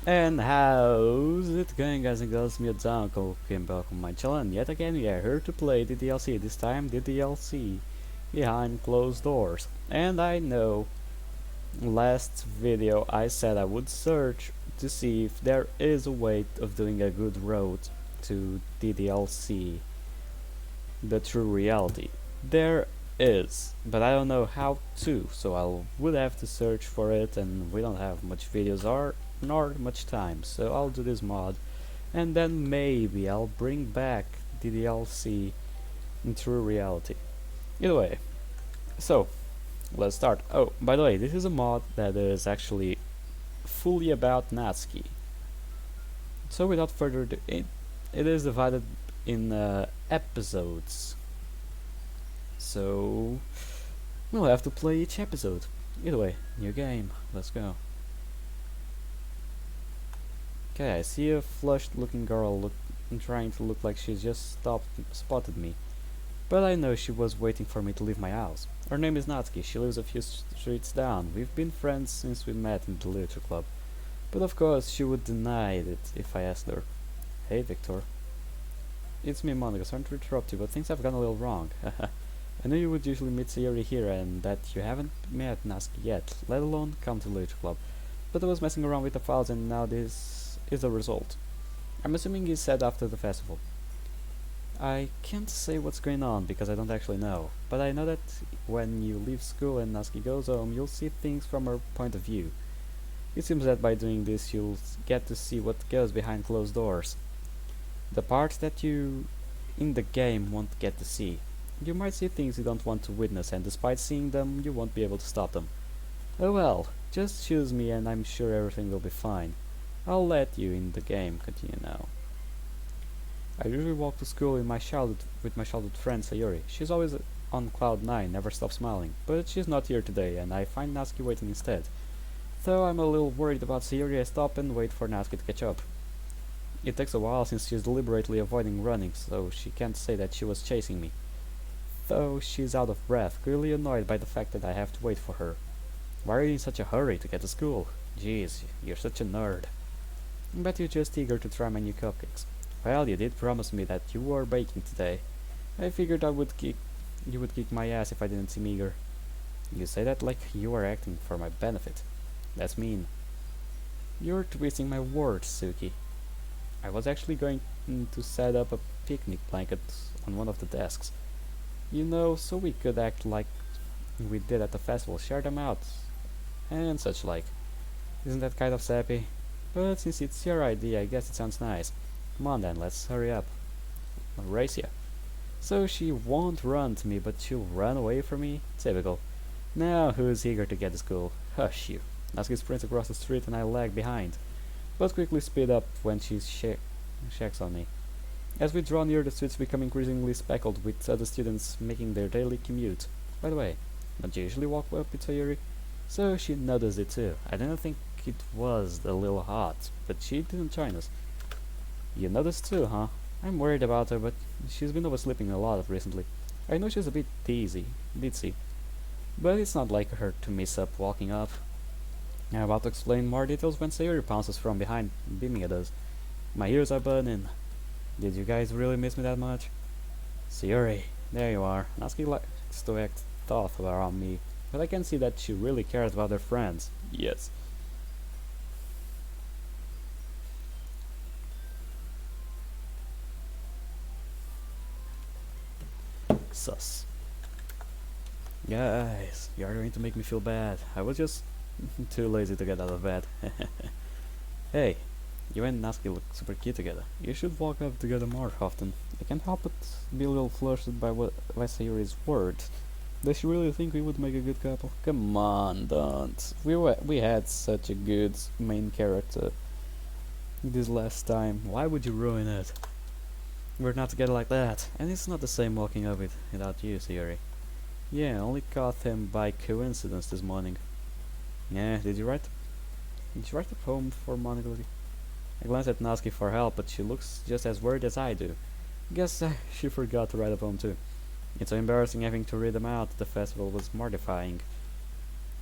And how's it going, guys and girls? Me, Uncle came back on my channel, and yet again we are here to play the DDLC. This time the DDLC behind closed doors. And I know last video I said I would search to see if there is a way of doing a good road to DDLC, the true reality. There is, but I don't know how to, so I would have to search for it, and we don't have much videos or nor much time, so I'll do this mod, and then maybe I'll bring back the DLC in true reality. Either way, so let's start. Oh, by the way, this is a mod that is actually fully about Natsuki. So without further ado, it is divided in episodes. So we'll have to play each episode. Either way, new game. Let's go. Okay, I see a flushed looking girl trying to look like she's just spotted me. But I know she was waiting for me to leave my house. Her name is Natsuki, she lives a few streets down. We've been friends since we met in the literature club. But of course she would deny it if I asked her. Hey Victor. It's me, Monica, sorry to interrupt you, but things have gone a little wrong. I knew you would usually meet Sayori here and that you haven't met Natsuki yet, let alone come to the literature club. But I was messing around with the files and now this is the result. I'm assuming he said after the festival. I can't say what's going on because I don't actually know, but I know that when you leave school and Natsuki goes home, you'll see things from her point of view. It seems that by doing this you'll get to see what goes behind closed doors. The parts that you in the game won't get to see. You might see things you don't want to witness, and despite seeing them, you won't be able to stop them. Oh well, just choose me and I'm sure everything will be fine. I'll let you in the game continue now. I usually walk to school with my childhood friend Sayori. She's always on cloud 9, never stops smiling. But she's not here today, and I find Natsuki waiting instead. Though I'm a little worried about Sayori, I stop and wait for Natsuki to catch up. It takes a while since she's deliberately avoiding running, so she can't say that she was chasing me. Though she's out of breath, clearly annoyed by the fact that I have to wait for her. Why are you in such a hurry to get to school? Jeez, you're such a nerd. I bet you're just eager to try my new cupcakes. Well, you did promise me that you were baking today. I figured you would kick my ass if I didn't seem eager. You say that like you are acting for my benefit. That's mean. You're twisting my words, Suki. I was actually going to set up a picnic blanket on one of the desks. You know, so we could act like we did at the festival, share them out, and such like. Isn't that kind of sappy? But since it's your idea, I guess it sounds nice. Come on then, let's hurry up. I'll race ya. So she won't run to me, but she'll run away from me? Typical. Now who's eager to get to school? Hush you. Natsuki sprints across the street and I lag behind, but quickly speed up when she checks on me. As we draw near, the streets become increasingly speckled with other students making their daily commute. By the way, don't you usually walk up with Sayori? So she noticed it too. I didn't think it was a little hot, but she didn't join us. You noticed too, huh? I'm worried about her, but she's been oversleeping a lot recently. I know she's a bit ditzy, but it's not like her to miss up walking up. I'm about to explain more details when Sayori pounces from behind, beaming at us. My ears are burning. Did you guys really miss me that much? Sayori, there you are. Natsuki likes to act tough around me, but I can see that she really cares about her friends. Yes. Sus. Guys, you're going to make me feel bad. I was just too lazy to get out of bed. Hey, you and Natsuki look super cute together. You should walk up together more often. I can't help but be a little flustered by Sayori's words. Does she really think we would make a good couple? Come on, don't. We had such a good main character this last time. Why would you ruin it? We're not together like that, and it's not the same walking up without you, Sayori. Yeah, I only caught him by coincidence this morning. Yeah, did you write a poem for Monica? I glanced at Natsuki for help, but she looks just as worried as I do. Guess she forgot to write a poem too. It's so embarrassing having to read them out. The festival was mortifying.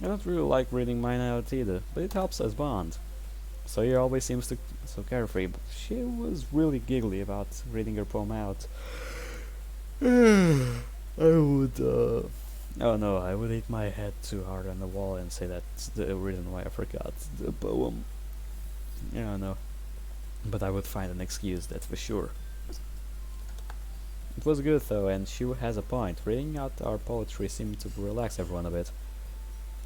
I don't really like reading mine out either, but it helps us bond. So he always seems to so carefree, but she was really giggly about reading her poem out. I would, oh no, I would hit my head too hard on the wall and say that's the reason why I forgot the poem. Yeah, no. But I would find an excuse, that's for sure. It was good though, and she has a point. Reading out our poetry seemed to relax everyone a bit.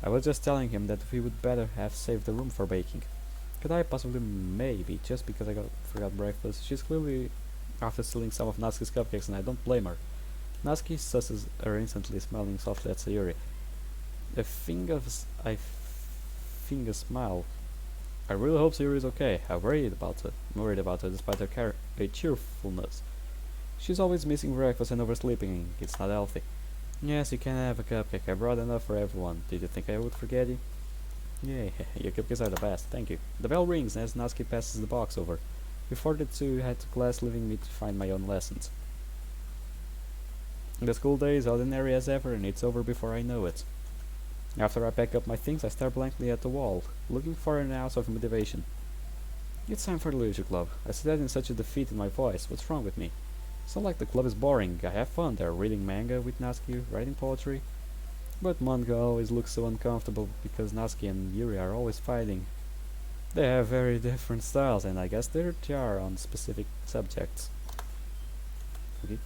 I was just telling him that we would better have saved the room for baking. Could I possibly, maybe, just because I forgot breakfast? She's clearly after stealing some of Natsuki's cupcakes, and I don't blame her. Natsuki susses her instantly, smiling softly at Sayuri. I think a smile. I really hope Sayuri is okay. I'm worried about her despite her cheerfulness. She's always missing breakfast and oversleeping. It's not healthy. Yes, you can have a cupcake. I brought enough for everyone. Did you think I would forget you? Yeah, your cupcakes are the best. Thank you. The bell rings as Natsuki passes the box over. Before the two head to class, leaving me to find my own lessons. The school day is ordinary as ever, and it's over before I know it. After I pack up my things, I stare blankly at the wall, looking for an ounce of motivation. It's time for the literature club. I said in such a defeat in my voice. What's wrong with me? It's not like the club is boring. I have fun there, reading manga with Natsuki, writing poetry. But manga always looks so uncomfortable because Natsuki and Yuri are always fighting. They have very different styles, and I guess they're jar on specific subjects. Okay.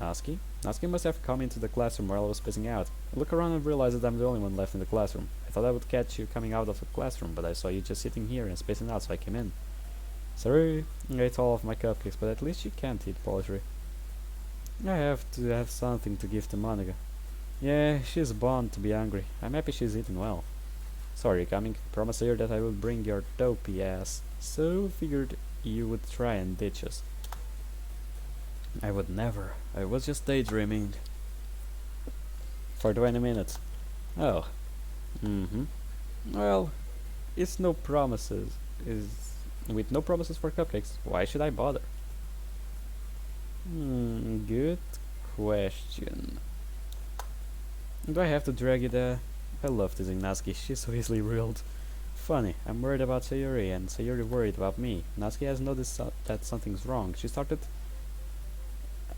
Natsuki must have come into the classroom while I was spacing out. I look around and realize that I'm the only one left in the classroom. I thought I would catch you coming out of the classroom, but I saw you just sitting here and spacing out, so I came in. Sorry, I ate all of my cupcakes, but at least you can't eat poetry. I have to have something to give to Monica. Yeah, she's bound to be hungry. I'm happy she's eating well. Sorry, coming. Promise her that I will bring your dopey ass. So figured you would try and ditch us. I would never. I was just daydreaming. For 20 minutes. Oh. Well, it's no promises. With no promises for cupcakes, why should I bother? Good question. Do I have to drag you there? I love teasing Natsuki, she's so easily ruled. Funny, I'm worried about Sayuri, and Sayuri worried about me. Natsuki has noticed that something's wrong. She started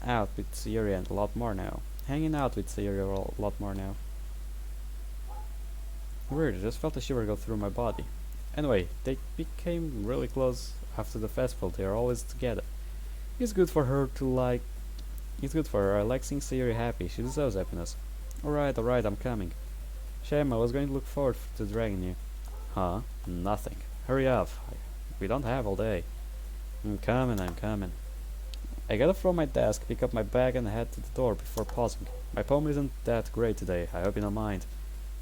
out with Sayuri and a lot more now. Hanging out with Sayuri a lot more now. Weird, I just felt a shiver go through my body. Anyway, they became really close after the festival. They are always together. It's good for her. I like seeing Sayuri happy. She deserves happiness. Alright, I'm coming. Shame, I was going to look forward to dragging you. Huh? Nothing. Hurry up. We don't have all day. I'm coming. I got up from my desk, pick up my bag and head to the door before pausing. My poem isn't that great today, I hope you don't mind.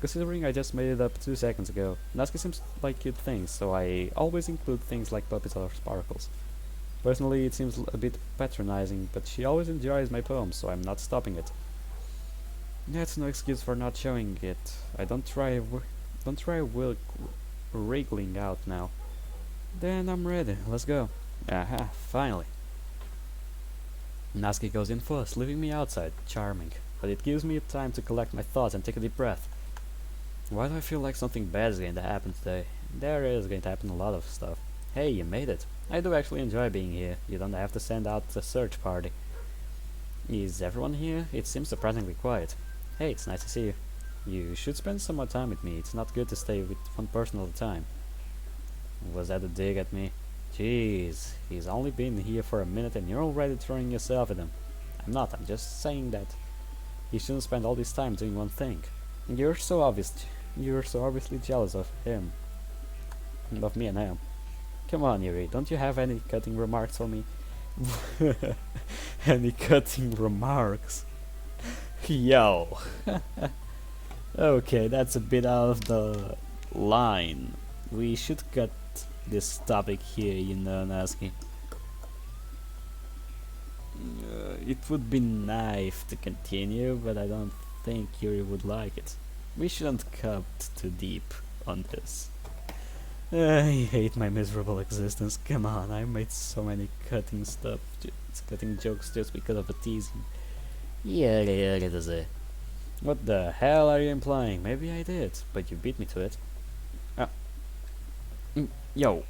Considering I just made it up 2 seconds ago, Natsuki seems like cute things, so I always include things like puppies or sparkles. Personally, it seems a bit patronizing, but she always enjoys my poems, so I'm not stopping it. That's no excuse for not showing it. Don't try wriggling out now. Then I'm ready. Let's go. Aha, finally. Natsuki goes in first, leaving me outside. Charming. But it gives me time to collect my thoughts and take a deep breath. Why do I feel like something bad is going to happen today? There is going to happen a lot of stuff. Hey, you made it. I do actually enjoy being here. You don't have to send out a search party. Is everyone here? It seems surprisingly quiet. Hey, it's nice to see you. You should spend some more time with me. It's not good to stay with one person all the time. Was that a dig at me? Jeez, he's only been here for a minute and you're already throwing yourself at him. I'm just saying that he shouldn't spend all this time doing one thing. You're so obviously jealous of him. Of me and him. Come on, Yuri, don't you have any cutting remarks for me? Any cutting remarks? Yo. Okay, that's a bit out of the line. We should cut this topic here, you know, Natsuki. It would be nice to continue, but I don't think Yuri would like it. We shouldn't cut too deep on this. I hate my miserable existence. Come on, I made so many cutting jokes just because of the teasing. What the hell are you implying? Maybe I did, but you beat me to it. Yo,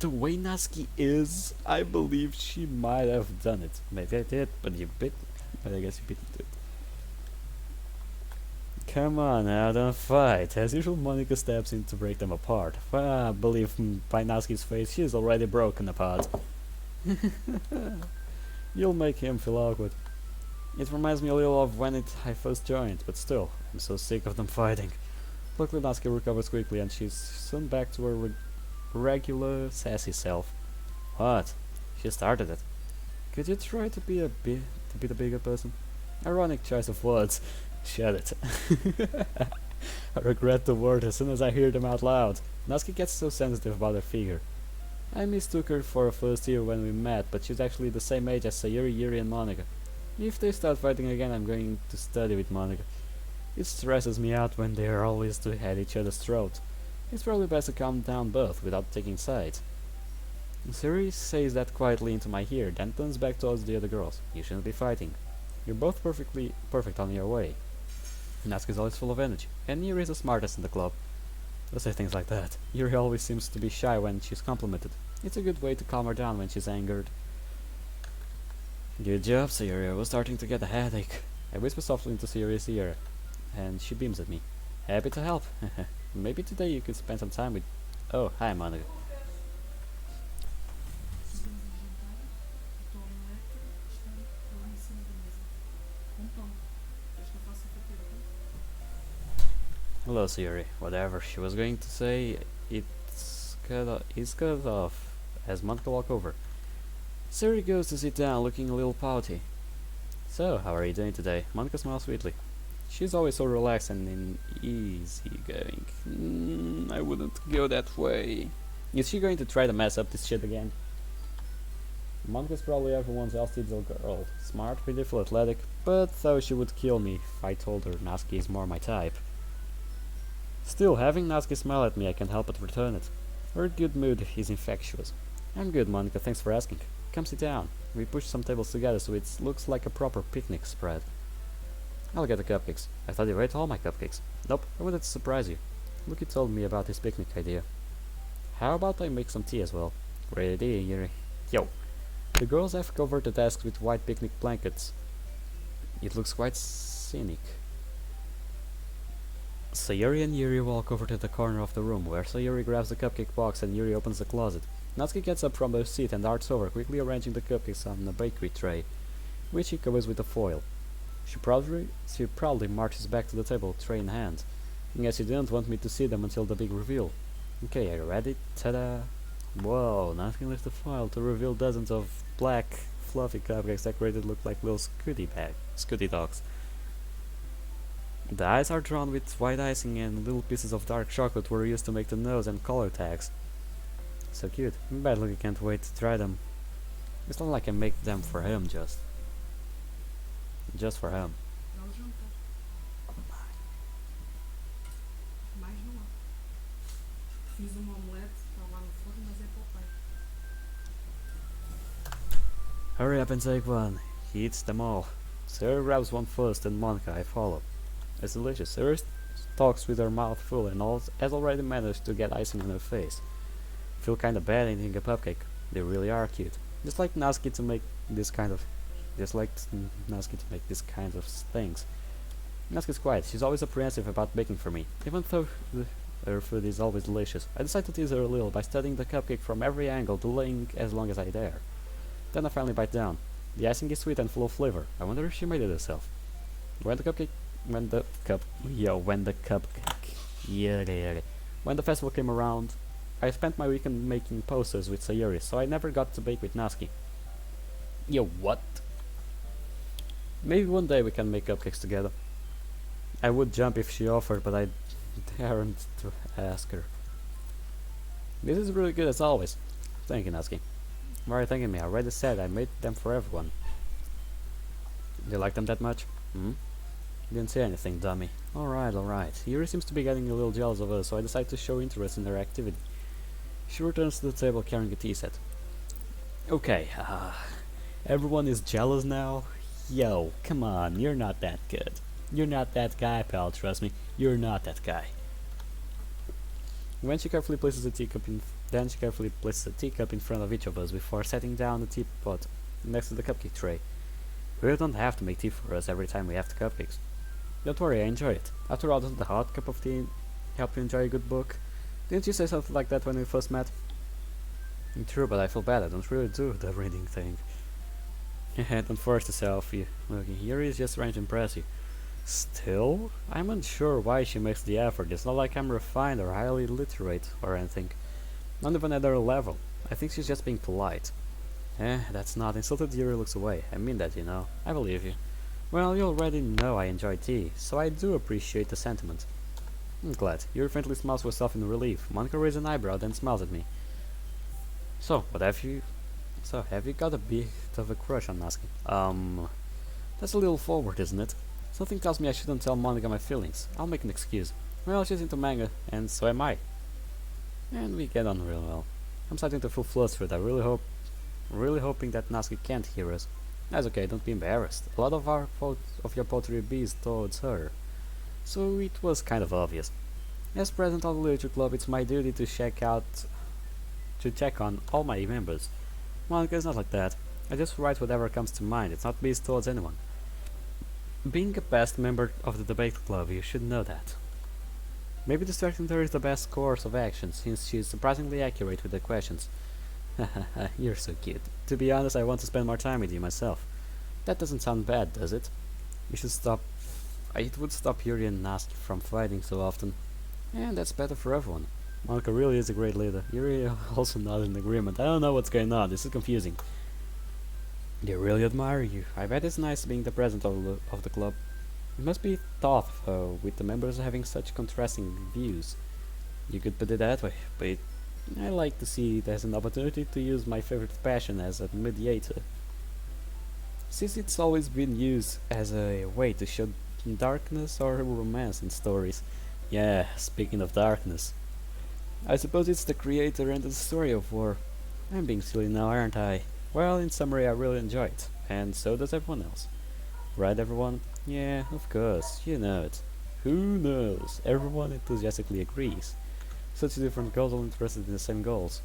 The way Natsuki is, I believe she might have done it. Maybe I did, but you bit me. But I guess you beat me too. Come on now, don't fight. As usual, Monica steps in to break them apart. I believe by Natsuki's face, she's already broken apart. You'll make him feel awkward. It reminds me a little of when I first joined, but still, I'm so sick of them fighting. Luckily, Natsuki recovers quickly and she's soon back to her regular, sassy self. What? She started it. Could you try to be the bigger person? Ironic choice of words. Shut it. I regret the word as soon as I hear them out loud. Natsuki gets so sensitive about her figure. I mistook her for a first year when we met, but she's actually the same age as Sayuri, Yuri and Monica. If they start fighting again, I'm going to study with Monica. It stresses me out when they are always at each other's throats. It's probably best to calm down both without taking sides. Sayuri says that quietly into my ear, then turns back towards the other girls. You shouldn't be fighting. You're both perfect on your way. Natsuki is always full of energy, and Yuri is the smartest in the club. Don't say things like that. Yuri always seems to be shy when she's complimented. It's a good way to calm her down when she's angered. Good job, Sayuri. I was starting to get a headache. I whisper softly into Sayuri's ear, and she beams at me. Happy to help. Maybe today you could spend some time with... Oh, hi, Monica. Hello, Sayuri. Whatever she was going to say, it's cut off as Monica walks over. Sayuri goes to sit down, looking a little pouty. So, how are you doing today? Monica smiles sweetly. She's always so relaxed and easygoing. I wouldn't go that way. Is she going to try to mess up this shit again? Monica's probably everyone else's little girl. Smart, beautiful, athletic, but though she would kill me if I told her Natsuki is more my type. Still, having Natsuki smile at me, I can't help but return it. Her good mood is infectious. I'm good, Monica, thanks for asking. Come sit down. We pushed some tables together so it looks like a proper picnic spread. I'll get the cupcakes. I thought you ate all my cupcakes. Nope, I wanted to surprise you. Luki told me about his picnic idea. How about I make some tea as well? Great idea, Yuri. Yo! The girls have covered the desks with white picnic blankets. It looks quite scenic. Sayuri and Yuri walk over to the corner of the room, where Sayuri grabs the cupcake box and Yuri opens the closet. Natsuki gets up from her seat and darts over, quickly arranging the cupcakes on a bakery tray, which he covers with a foil. She proudly marches back to the table, tray in hand. I guess you didn't want me to see them until the big reveal. Okay, are you ready? Ta-da! Whoa, Natsuki lifts the foil to reveal dozens of black, fluffy cupcakes decorated look like little Scooty dogs. The eyes are drawn with white icing and little pieces of dark chocolate were used to make the nose and color tags. So cute. Bad Lucky can't wait to try them. It's not like I make them for him just for him. Hurry up and take one. He eats them all. Sarah grabs one first and Monica I follow. It's delicious. Sarah talks with her mouth full and has already managed to get icing on her face. Feel kinda bad eating a cupcake. They really are cute. Just like Natsuki to make this kind of things. Natsuki's quiet. She's always apprehensive about baking for me, even though her food is always delicious. I decide to tease her a little by studying the cupcake from every angle, delaying as long as I dare. Then I finally bite down. The icing is sweet and full of flavor. I wonder if she made it herself. When the festival came around, I spent my weekend making posters with Sayuri, so I never got to bake with Natsuki. Yo, what? Maybe one day we can make cupcakes together. I would jump if she offered, but I daren't to ask her. This is really good as always. Thank you, Natsuki. Why are you thanking me? I already said I made them for everyone. Do you like them that much? Hmm? Didn't say anything, dummy. Alright. Yuri seems to be getting a little jealous of her, so I decide to show interest in her activity. She returns to the table carrying a tea set. Okay, everyone is jealous now? Yo, come on, you're not that good. You're not that guy, pal, trust me. You're not that guy. When she carefully places a teacup in, then she carefully places a teacup in front of each of us before setting down the teapot next to the cupcake tray. We don't have to make tea for us every time we have the cupcakes. Don't worry, I enjoy it. After all, doesn't the hot cup of tea help you enjoy a good book? Didn't you say something like that when we first met? True, but I feel bad. I don't really do the reading thing. Don't force yourself. Looking here is just trying to impress you. Still, I'm unsure why she makes the effort. It's not like I'm refined or highly literate or anything. Not even at her level. I think she's just being polite. That's not. Insulted Yuri looks away. I mean that, you know. I believe you. Well, you already know I enjoy tea, so I do appreciate the sentiment. I'm glad. Yuri faintly smiles to herself in relief. Monica raises an eyebrow, then smiles at me. So, have you got a bit of a crush on Natsuki? That's a little forward, isn't it? Something tells me I shouldn't tell Monica my feelings. I'll make an excuse. Well, she's into manga, and so am I. And we get on real well. I'm starting to feel flustered. Really hoping that Natsuki can't hear us. That's okay, don't be embarrassed. A lot of your poetry bees towards her. So it was kind of obvious. As president of the literature club, it's my duty to check on all my members. Monica is not like that. I just write whatever comes to mind. It's not based towards anyone. Being a past member of the debate club, you should know that. Maybe distracting her is the best course of action, since she's surprisingly accurate with the questions. Hahaha, you're so cute. To be honest, I want to spend more time with you myself. That doesn't sound bad, does it? You should stop. It would stop Yuri and Natsuki from fighting so often. And that's better for everyone. Monica really is a great leader. Yuri also nodded in agreement. I don't know what's going on. This is confusing. They really admire you. I bet it's nice being the president of the club. It must be tough, though, with the members having such contrasting views. You could put it that way, but I like to see it as an opportunity to use my favorite passion as a mediator. Since it's always been used as a way to show darkness or romance in stories. Yeah, speaking of darkness. I suppose it's the creator and the story of war. I'm being silly now, aren't I? Well, in summary, I really enjoy it, and so does everyone else. Right, everyone? Yeah, of course, you know it. Who knows? Everyone enthusiastically agrees. Such different goals, all interested in the same goals.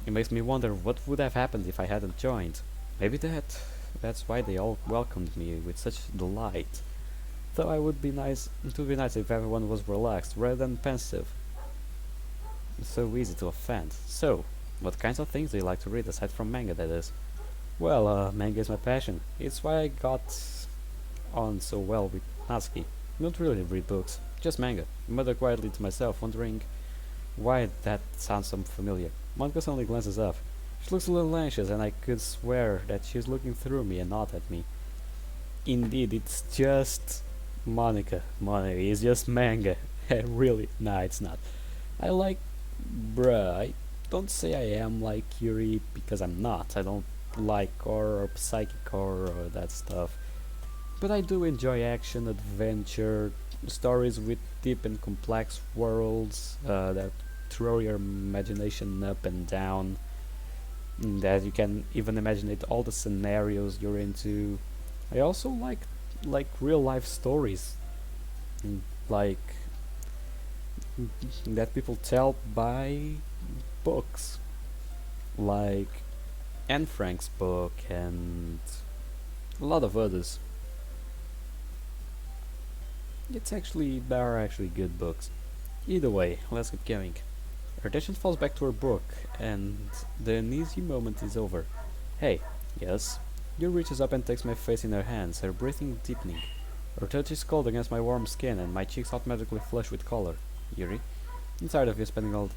It makes me wonder what would have happened if I hadn't joined. Maybe that's why they all welcomed me with such delight. Though it would be nice if everyone was relaxed rather than pensive. It's so easy to offend. So, what kinds of things do you like to read aside from manga, that is? Well, manga is my passion. It's why I got on so well with Natsuki. I don't really read books, just manga. I mutter quietly to myself, wondering why that sounds so familiar. Monica suddenly glances up. She looks a little anxious, and I could swear that she's looking through me and not at me. Indeed, it's just Monica. Monica is just manga. Really? Nah, it's not. I don't say I am like Yuri because I'm not. I don't like horror or psychic horror or that stuff. But I do enjoy action, adventure, stories with deep and complex worlds that throw your imagination up and down. That you can even imagine all the scenarios you're into. I also like real life stories, like that people tell by books, like Anne Frank's book and a lot of others. There are actually good books. Either way, let's get going. Her attention falls back to her book, and the uneasy moment is over. Hey, yes? Yuri reaches up and takes my face in her hands, her breathing deepening. Her touch is cold against my warm skin, and my cheeks automatically flush with color. Yuri, I'm tired of you spending all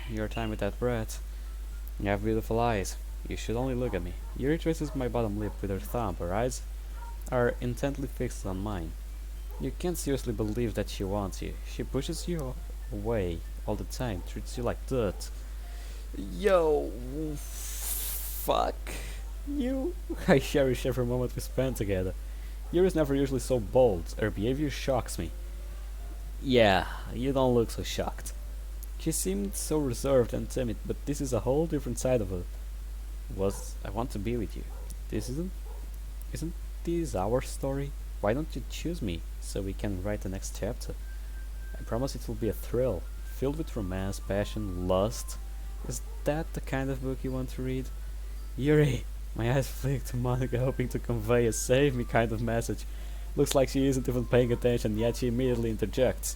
your time with that brat. You have beautiful eyes. You should only look at me. Yuri traces my bottom lip with her thumb. Her eyes are intently fixed on mine. You can't seriously believe that she wants you. She pushes you away all the time, treats you like dirt. Yo, fuck you. I cherish every moment we spend together. Yuri's never usually so bold. Her behavior shocks me. Yeah, you don't look so shocked. She seemed so reserved and timid, but this is a whole different side of her. I want to be with you. Isn't this our story? Why don't you choose me so we can write the next chapter? I promise it will be a thrill, filled with romance, passion, lust. Is that the kind of book you want to read? Yuri! My eyes flicked to Monica, hoping to convey a save me kind of message. Looks like she isn't even paying attention, yet she immediately interjects.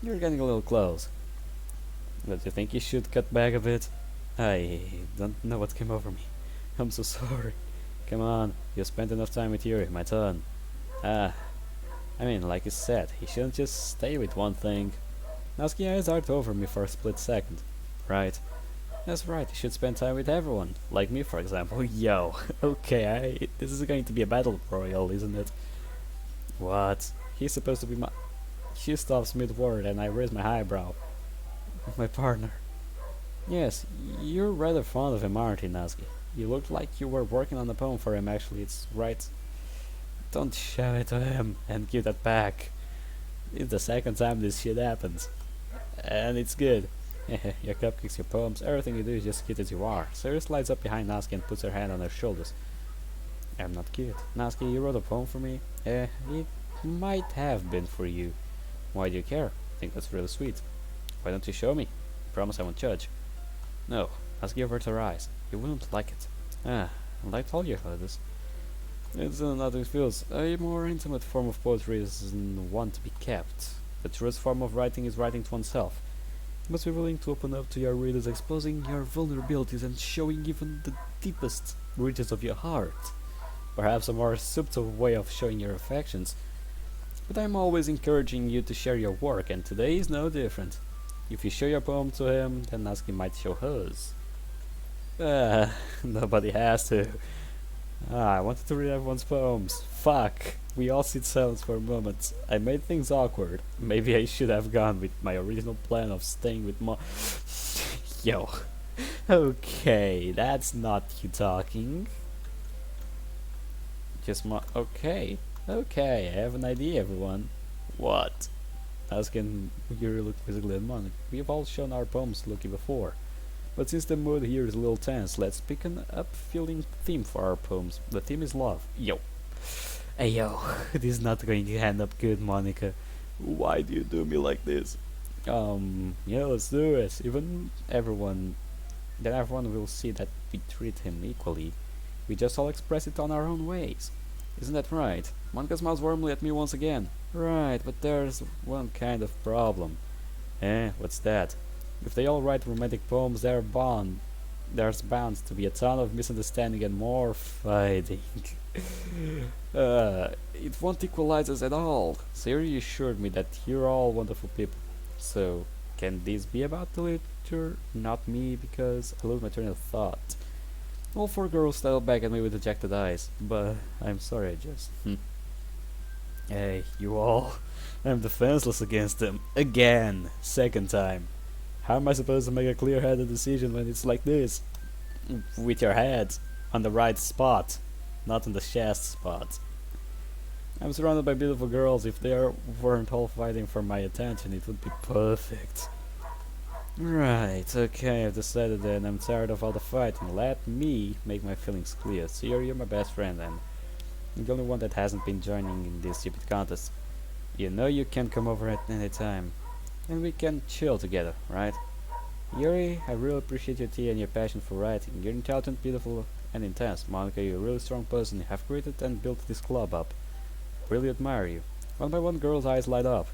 You're getting a little close. Don't you think you should cut back a bit? I don't know what came over me. I'm so sorry. Come on, you spent enough time with Yuri, my turn. I mean, like you said, he shouldn't just stay with one thing. Natsuki eyes darted over me for a split second. Right. That's right, you should spend time with everyone. Like me, for example. Yo, okay, this is going to be a battle royale, isn't it? What? He's supposed to be my... She stops mid-word and I raise my eyebrow. My partner. Yes, you're rather fond of him, aren't you, Natsuki? You looked like you were working on a poem for him, actually, it's right. Don't show it to him and give that back. It's the second time this shit happens. And it's good. Your cupcakes, your poems, everything you do is just cute as you are. Sarah slides up behind Natsuki and puts her hand on her shoulders. I'm not cute. Natsuki, you wrote a poem for me? It might have been for you. Why do you care? I think that's really sweet. Why don't you show me? Promise I won't judge. No, Natsuki averts her eyes. You wouldn't like it. And I told you how it is. It's not it feels. A more intimate form of poetry is one to be kept. The truest form of writing is writing to oneself. You must be willing to open up to your readers, exposing your vulnerabilities and showing even the deepest reaches of your heart. Perhaps a more subtle way of showing your affections. But I'm always encouraging you to share your work, and today is no different. If you show your poem to him, then Natsuki might show hers. Nobody has to. I wanted to read everyone's poems. Fuck. We all sit silent for a moment. I made things awkward. Maybe I should have gone with my original plan of staying with Yo. Okay, that's not you talking. Just okay. Okay, I have an idea, everyone. What? Natsuki and Yuri look quizzically at Monica. We've all shown our poems to Lucky before. But since the mood here is a little tense, let's pick an up-feeling theme for our poems. The theme is love. Yo. Hey yo, this is not going to end up good, Monica. Why do you do me like this? Yeah, let's do it. Then everyone will see that we treat him equally. We just all express it on our own ways. Isn't that right? Monica smiles warmly at me once again. Right, but there's one kind of problem. What's that? If they all write romantic poems, there's bound to be a ton of misunderstanding and more fighting. It won't equalize us at all. Siri assured me that you're all wonderful people. So, can this be about the literature? Not me, because I lose my train of thought. All four girls stare back at me with dejected eyes, but I'm sorry, I just... Hey, you all. I'm defenseless against them. Again. Second time. How am I supposed to make a clear-headed decision when it's like this? With your head on the right spot, not on the chest spot. I'm surrounded by beautiful girls. If they weren't all fighting for my attention, it would be perfect. Right, okay, I've decided that I'm tired of all the fighting. Let me make my feelings clear. So you're my best friend, and I'm the only one that hasn't been joining in this stupid contest. You know you can come over at any time. And we can chill together, right? Yuri, I really appreciate your tea and your passion for writing. You're intelligent, beautiful, and intense. Monica, you're a really strong person. You have created and built this club up. Really admire you. One by one, girls' eyes light up.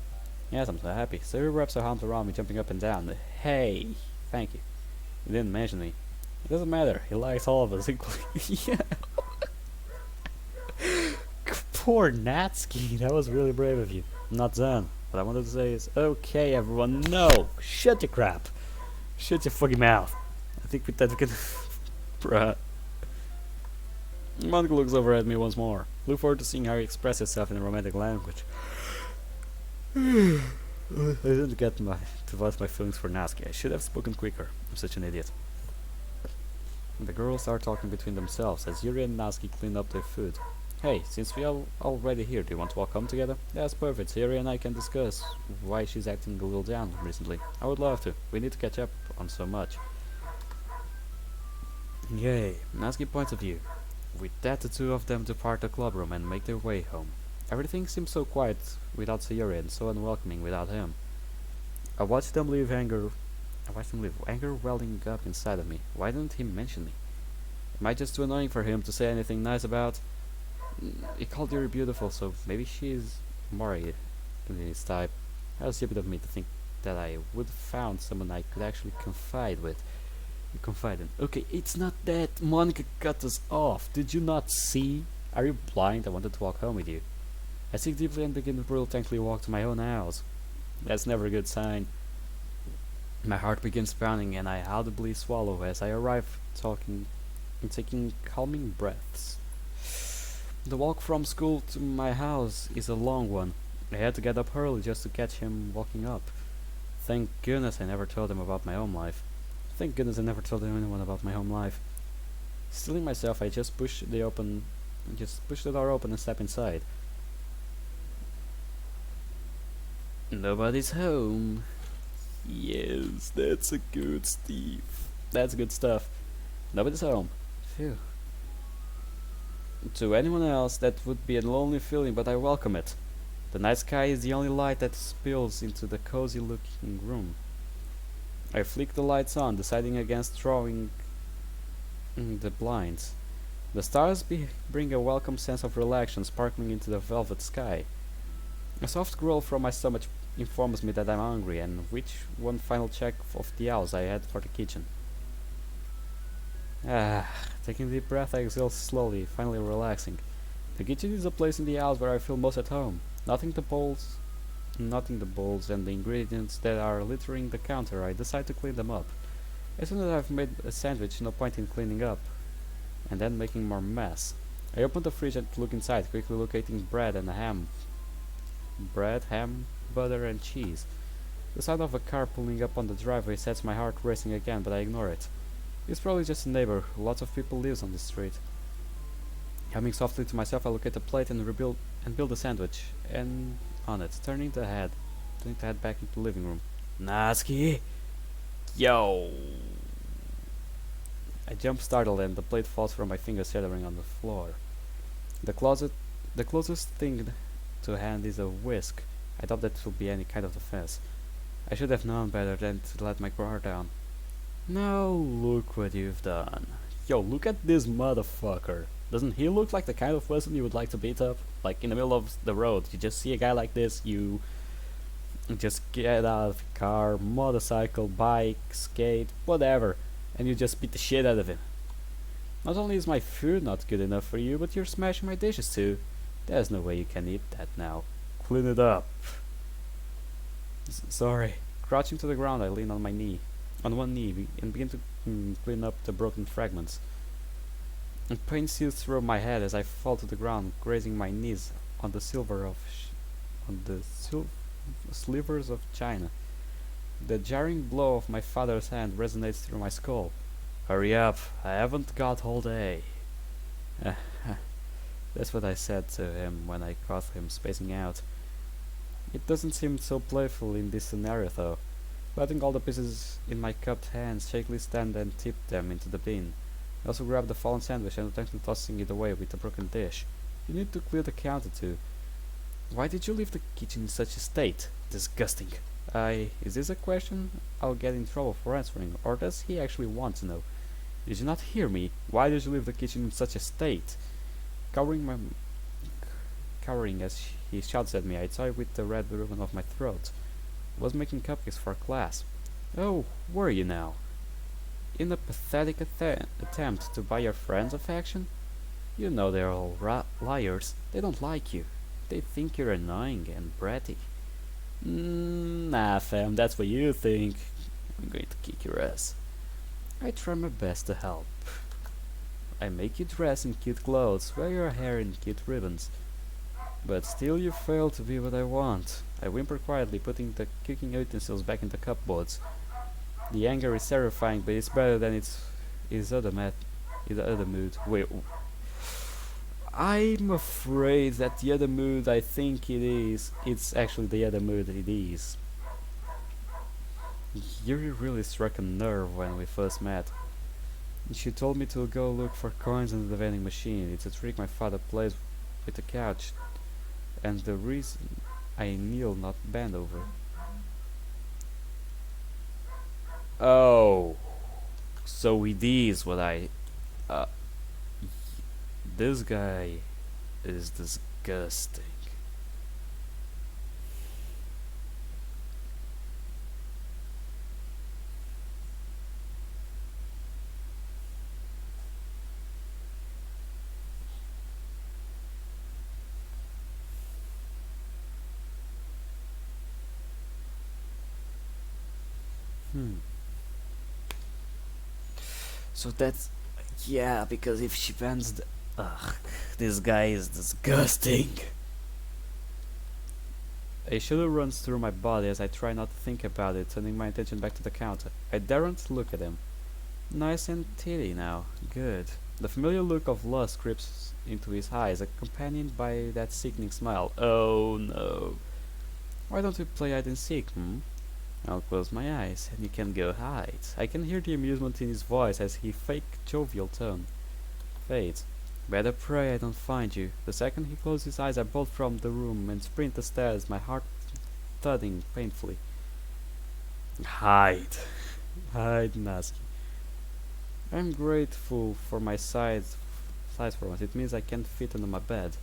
Yes, I'm so happy. Siri wraps her arms around me, jumping up and down. Hey, thank you. You didn't mention me. It doesn't matter. He likes all of us equally. Yeah. Poor Natsuki. That was really brave of you. I'm not done. What I wanted to say is, okay, everyone, no! Shut your crap! Shut your fucking mouth! I think with that we can... Bruh. Monica looks over at me once more. Look forward to seeing how you express yourself in a romantic language. I didn't get to voice my feelings for Natsuki. I should have spoken quicker. I'm such an idiot. The girls start talking between themselves as Yuri and Natsuki clean up their food. Hey, since we are already here, do you want to walk home together? That's perfect. Siri and I can discuss why she's acting a little down recently. I would love to. We need to catch up on so much. Yay. Natsuki points of view. With that, the two of them depart the club room and make their way home. Everything seems so quiet without Sayuri and so unwelcoming without him. I watched them leave anger. I watched him leave, anger welling up inside of me. Why didn't he mention me? Am I just too annoying for him to say anything nice about? He called her beautiful, so maybe she's more in his type. How stupid of me to think that I would have found someone I could actually confide with. Confide in. Okay, it's not that. Monica cut us off. Did you not see? Are you blind? I wanted to walk home with you. I sink deeply and begin to reluctantly walk to my own house. That's never a good sign. My heart begins pounding and I audibly swallow as I arrive, talking and taking calming breaths. The walk from school to my house is a long one. I had to get up early just to catch him walking up. Thank goodness I never told him about my home life. Thank goodness I never told anyone about my home life. Stealing myself, I just push the door open and step inside. Nobody's home. Yes, that's a good Steve. That's good stuff. Nobody's home. Phew. To anyone else, that would be a lonely feeling, but I welcome it. The night sky is the only light that spills into the cozy-looking room. I flick the lights on, deciding against drawing the blinds. The stars bring a welcome sense of relaxation sparkling into the velvet sky. A soft growl from my stomach informs me that I'm hungry, and which one final check of the hours I head for the kitchen. Taking a deep breath, I exhale slowly, finally relaxing. The kitchen is a place in the house where I feel most at home. Noting the bowls and the ingredients that are littering the counter, I decide to clean them up. As soon as I've made a sandwich, no point in cleaning up and then making more mess. I open the fridge and look inside, quickly locating bread and ham. Bread, ham, butter and cheese. The sound of a car pulling up on the driveway sets my heart racing again, but I ignore it. It's probably just a neighbor. Lots of people live on this street. Humming softly to myself, I locate a plate and build a sandwich and on it, turning the head back into the living room. Natsuki! Yo! I jump startled and the plate falls from my fingers, shattering on the floor. The closest thing to hand is a whisk. I doubt that will be any kind of defense. I should have known better than to let my guard down. Now look what you've done. Yo, look at this motherfucker. Doesn't he look like the kind of person you would like to beat up? Like in the middle of the road, you just see a guy like this, you just get out of the car, motorcycle, bike, skate, whatever, and you just beat the shit out of him. Not only is my food not good enough for you, but you're smashing my dishes too. There's no way you can eat that now. Clean it up. Sorry. Crouching to the ground, I lean on one knee, and begin to clean up the broken fragments. And pain seals through my head as I fall to the ground, grazing my knees on the slivers of china. The jarring blow of my father's hand resonates through my skull. Hurry up, I haven't got all day. That's what I said to him when I caught him spacing out. It doesn't seem so playful in this scenario though. Letting all the pieces in my cupped hands shakily stand and tip them into the bin. I also grab the fallen sandwich and attempt tossing it away with a broken dish. You need to clear the counter too. Why did you leave the kitchen in such a state? Disgusting. Is this a question I'll get in trouble for answering, or does he actually want to know? Did you not hear me? Why did you leave the kitchen in such a state? Cowering as he shouts at me, I tie with the red ribbon of my throat. I was making cupcakes for class. Oh, were you now? In a pathetic attempt to buy your friends affection? You know they're all liars. They don't like you. They think you're annoying and bratty. Nah, fam, that's what you think. I'm going to kick your ass. I try my best to help. I make you dress in cute clothes, wear your hair in cute ribbons. But still you fail to be what I want. I whimper quietly, putting the cooking utensils back in the cupboards. The anger is terrifying, but it's better than his other mood. Wait, I'm afraid that the other mood I think it is, it's actually the other mood it is. Yuri really struck a nerve when we first met. She told me to go look for coins in the vending machine. It's a trick my father plays with the couch, and the reason I kneel, not bend over. Oh, so it is what I. Uh, this guy is disgusting. Hmm. So that's. Yeah, because if she bans the. Ugh, this guy is disgusting. A shudder runs through my body as I try not to think about it, turning my attention back to the counter. I daren't look at him. Nice and titty now. Good. The familiar look of lust creeps into his eyes, accompanied by that sickening smile. Oh no. Why don't we play hide and seek, hmm? I'll close my eyes, and you can go hide. I can hear the amusement in his voice as he fake jovial tone fades. Better pray I don't find you. The second he closes his eyes, I bolt from the room and sprint the stairs, my heart thudding painfully. Hide. Hide, Naski. I'm grateful for my size for once. It means I can fit under my bed.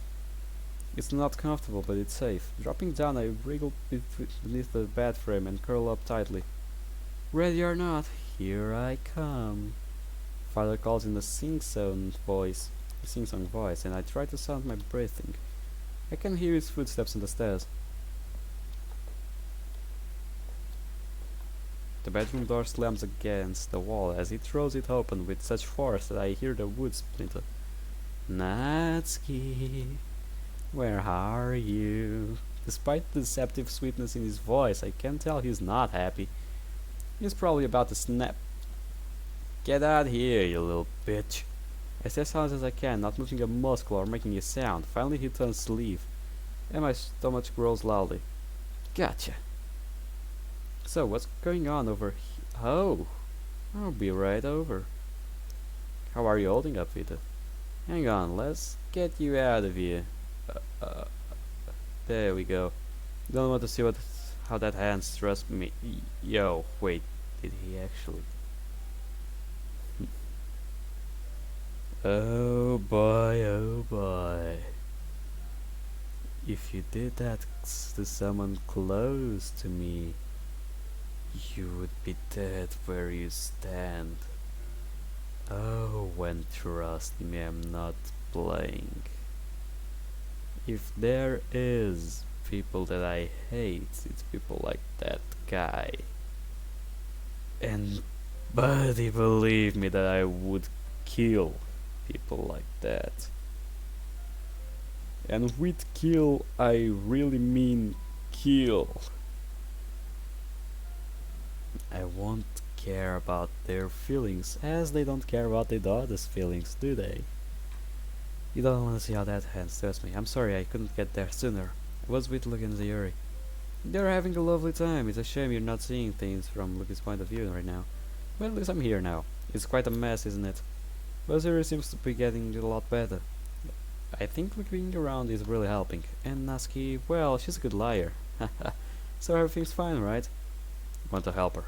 It's not comfortable, but it's safe. Dropping down, I wriggle beneath the bed frame and curl up tightly. Ready or not, here I come. Father calls in a sing-song voice, and I try to sound my breathing. I can hear his footsteps on the stairs. The bedroom door slams against the wall as he throws it open with such force that I hear the wood splinter. Natsuki, where are you? Despite the deceptive sweetness in his voice, I can tell he's not happy. He's probably about to snap. Get out here, you little bitch. I stay as silent as I can, not moving a muscle or making a sound. Finally he turns to leave, and my stomach growls loudly. Gotcha. So, what's going on over here? Oh, I'll be right over. How are you holding up, Vita? Hang on, let's get you out of here. There we go. Don't want to see how that hands trust me. Yo, wait, did he actually? Oh boy, oh boy. If you did that to someone close to me, you would be dead where you stand. Oh, when trust me, I'm not playing. If there is people that I hate, it's people like that guy. And buddy, believe me that I would kill people like that. And with kill, I really mean kill. I won't care about their feelings, as they don't care about their daughter's feelings, do they? You don't want to see how that ends, trust me. I'm sorry I couldn't get there sooner. I was with Luke and Sayuri. They're having a lovely time. It's a shame you're not seeing things from Luke's point of view right now. But at least I'm here now. It's quite a mess, isn't it? But Sayuri seems to be getting a lot better. I think Luke being around is really helping. And Natsuki, well, she's a good liar. So everything's fine, right? Want to help her.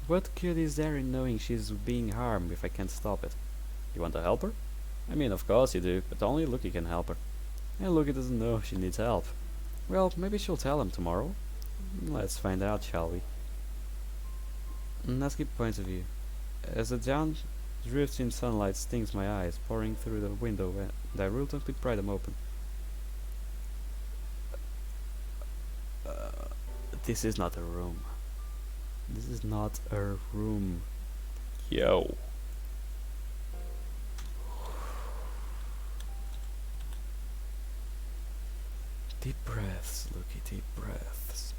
What good is there in knowing she's being harmed if I can't stop it? You want to help her? I mean, of course you do, but only Lucky can help her. And Lucky doesn't know she needs help. Well, maybe she'll tell him tomorrow. Let's find out, shall we? Natsuki points of view. As the dawn drifts in sunlight stings my eyes, pouring through the window, and I reluctantly pry them open. This is not a room. This is not a room. Yo. Deep breaths, Lucky, deep breaths.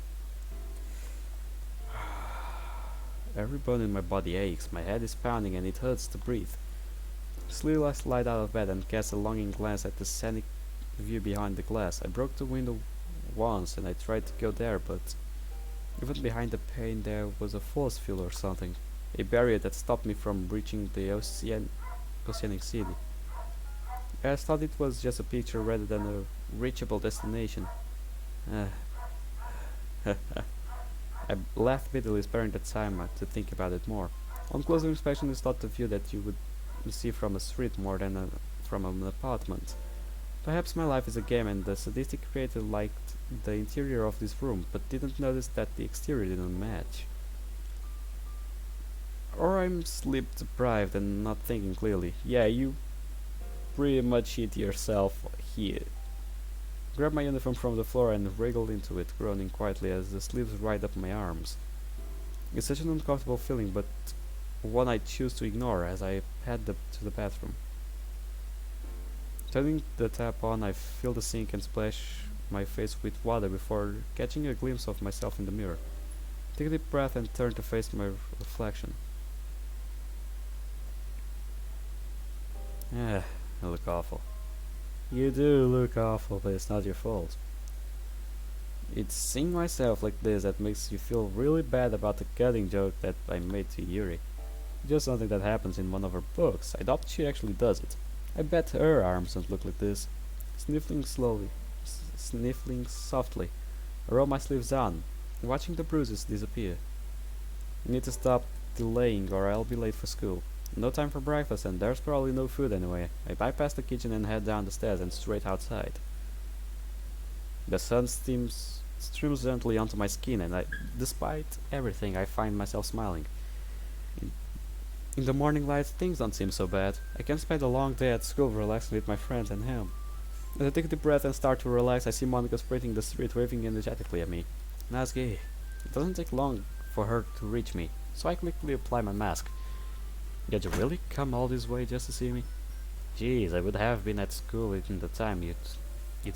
Every bone in my body aches, my head is pounding and it hurts to breathe. Slowly I slide out of bed and cast a longing glance at the scenic view behind the glass. I broke the window once and I tried to go there, but even behind the pane there was a force field or something, a barrier that stopped me from reaching the oceanic city. I thought it was just a picture rather than a reachable destination. I laughed bitterly, sparing the time to think about it more. On closer inspection, it's not the view that you would see from a street more than from an apartment. Perhaps my life is a game and the sadistic creator liked the interior of this room, but didn't notice that the exterior didn't match. Or I'm sleep deprived and not thinking clearly. Yeah, you pretty much hit yourself here. Grabbed my uniform from the floor and wriggled into it, groaning quietly as the sleeves ride up my arms. It's such an uncomfortable feeling, but one I choose to ignore as I head to the bathroom. Turning the tap on, I fill the sink and splash my face with water before catching a glimpse of myself in the mirror. Take a deep breath and turn to face my reflection. I look awful. You do look awful, but it's not your fault. It's seeing myself like this that makes you feel really bad about the cutting joke that I made to Yuri. Just something that happens in one of her books. I doubt she actually does it. I bet her arms don't look like this. Sniffling softly. I roll my sleeves down, watching the bruises disappear. I need to stop delaying or I'll be late for school. No time for breakfast and there's probably no food anyway. I bypass the kitchen and head down the stairs and straight outside. The sun streams gently onto my skin and despite everything, I find myself smiling. In the morning light, things don't seem so bad. I can spend a long day at school relaxing with my friends and him. As I take a deep breath and start to relax, I see Monica sprinting the street, waving energetically at me. Natsuki. It doesn't take long for her to reach me, so I quickly apply my mask. Did you really come all this way just to see me? Jeez, I would have been at school in the time it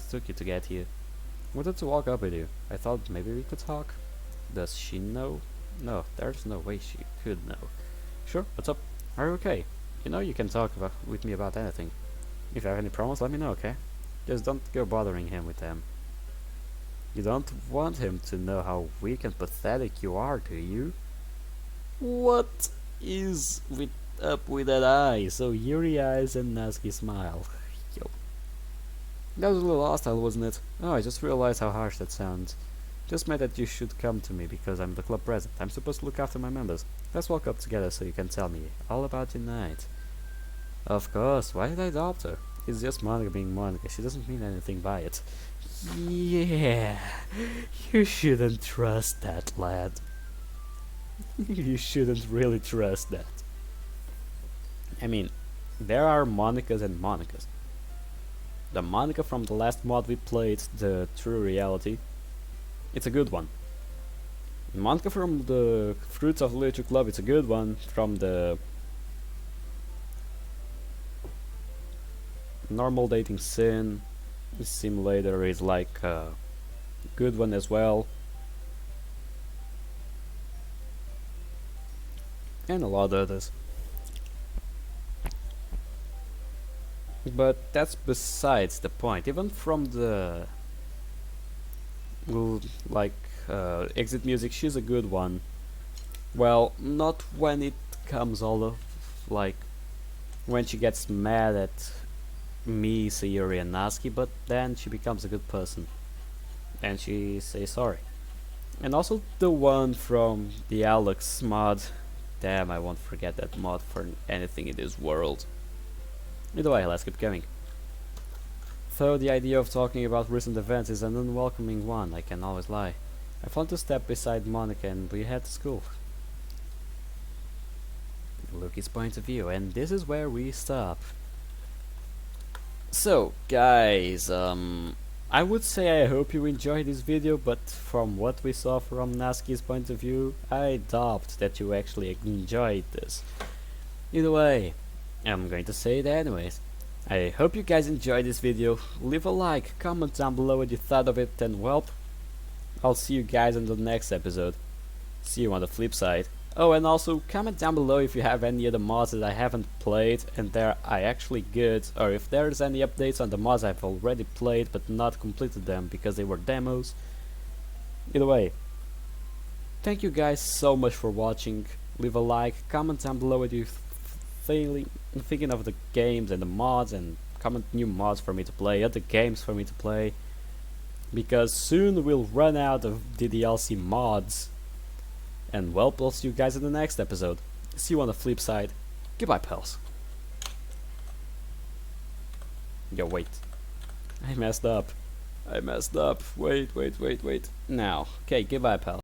took you to get here. I wanted to walk up with you. I thought maybe we could talk. Does she know? No, there's no way she could know. Sure, what's up? Are you okay? You know you can talk with me about anything. If you have any problems, let me know, okay? Just don't go bothering him with them. You don't want him to know how weak and pathetic you are, do you? What is up with that eye? So Yuri eyes and Natsuki smile. Yo. That was a little hostile, wasn't it? Oh, I just realized how harsh that sounds. Just meant that you should come to me because I'm the club president. I'm supposed to look after my members. Let's walk up together so you can tell me all about your night. Of course, why did I adopt her? It's just Monica being Monica. She doesn't mean anything by it. Yeah, you shouldn't trust that, lad. You shouldn't really trust that. I mean, there are Monicas and Monicas. The Monica from the last mod we played, the True Reality, it's a good one. Monica from the Fruits of Literature Club, it's a good one. From the Normal Dating Sim Simulator is like a good one as well. And a lot of others. But that's besides the point. Even from the exit music, she's a good one. Well, not when it comes all of like when she gets mad at me, Sayuri and Natsuki, but then she becomes a good person and she says sorry. And also the one from the Alex mod. Damn, I won't forget that mod for anything in this world. Either way, let's keep going. Though the idea of talking about recent events is an unwelcoming one, I can always lie. I found to step beside Monica and we head to school. Lookie's point of view, and this is where we stop. So, guys, I would say I hope you enjoyed this video, but from what we saw from Natsuki's point of view, I doubt that you actually enjoyed this. Either way, I'm going to say it anyways. I hope you guys enjoyed this video. Leave a like, comment down below what you thought of it, and well, I'll see you guys in the next episode. See you on the flip side. Oh, and also comment down below if you have any other mods that I haven't played and they are actually good, or if there's any updates on the mods I've already played but not completed them because they were demos. Either way, thank you guys so much for watching. Leave a like, comment down below what you thinking of the games and the mods, and comment new mods for me to play, other games for me to play, because soon we'll run out of DDLC mods. And well, we'll see you guys in the next episode. See you on the flip side. Goodbye, pals. Yo, wait. I messed up. Wait. Now. Okay, goodbye, pal.